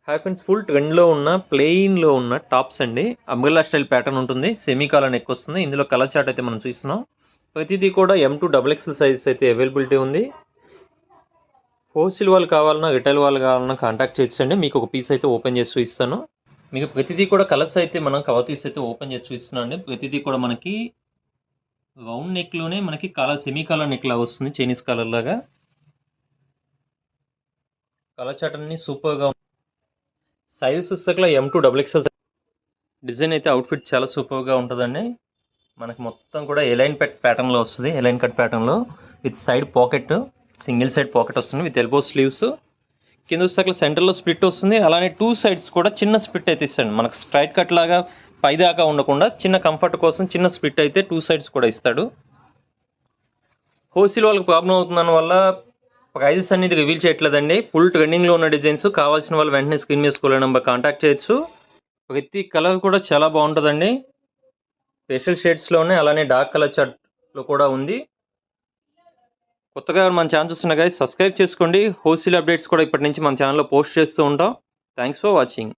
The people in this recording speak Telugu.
హాయ్ ఫ్రెండ్స్, ఫుల్ ట్రెండ్లో ఉన్న ప్లెయిన్లో ఉన్న టాప్స్ అండి. అంబ్రెల్లా స్టైల్ ప్యాటర్న్ ఉంటుంది, సెమీ కాలర్ నెక్ వస్తుంది. ఇందులో కలర్ చార్ట్ అయితే మనం చూస్తున్నాం. ప్రతిదీ కూడా M2 XXL సైజ్ అయితే అవైలబిలిటీ ఉంది. హోల్సేల్ వాళ్ళు కావాలన్నా రిటైల్ వాళ్ళు కావాలన్నా కాంటాక్ట్ చేయొచ్చండి. మీకు ఒక పీస్ అయితే ఓపెన్ చేసి చూపిస్తాను. మీకు ప్రతిదీ కూడా కలర్స్ అయితే మనం కవర్ తీసి అయితే ఓపెన్ చేసి చూపిస్తున్నాం అండి. ప్రతిదీ కూడా మనకి రౌండ్ నెక్లోనే మనకి కలర్ సెమీ కాలర్ నెక్ లాగా వస్తుంది, చైనీస్ కలర్ లాగా. కలర్ చార్ట్ అన్ని సూపర్గా సైజ్ చూసాక M2 XXL డిజైన్ అయితే అవుట్ఫిట్ చాలా సూపర్గా ఉంటుందండి. మనకి మొత్తం కూడా ఎలైన్ ప్యాటర్న్లో వస్తుంది, ఎలైన్ కట్ ప్యాటర్న్లో with side pocket, single side pocket వస్తుంది విత్ ఎల్బో స్లీవ్స్. కింద చూసాక సెంటర్లో స్ప్లిట్ వస్తుంది, అలానే టూ సైడ్స్ కూడా చిన్న స్ప్లిట్ అయితే ఇస్తాడు. మనకు స్ట్రైట్ కట్ లాగా పైదాకా ఉండకుండా చిన్న కంఫర్ట్ కోసం చిన్న స్ప్లిట్ అయితే టూ సైడ్స్ కూడా ఇస్తాడు. హోల్సేల్ వాళ్ళకి ప్రాబ్లం అవుతుందని వల్ల ప్రైజెస్ అనేది రివీల్ చేయట్లేదండి. ఫుల్ ట్రెండింగ్లో ఉన్న డిజైన్స్ కావాల్సిన వాళ్ళు వెంటనే స్క్రీన్ మీద స్కూల్ నెంబర్ కాంటాక్ట్ చేయొచ్చు. ప్రతి కలర్ కూడా చాలా బాగుంటుందండి. పేస్టల్ షేడ్స్లోనే అలానే డార్క్ కలర్ చార్ట్లో కూడా ఉంది. కొత్తగా మన ఛానల్ చూస్తున్న గైస్ సబ్స్క్రైబ్ చేసుకోండి. హోల్సేల్ అప్డేట్స్ కూడా ఇప్పటి నుంచి మన ఛానల్లో పోస్ట్ చేస్తూ ఉంటాం. Thanks for watching.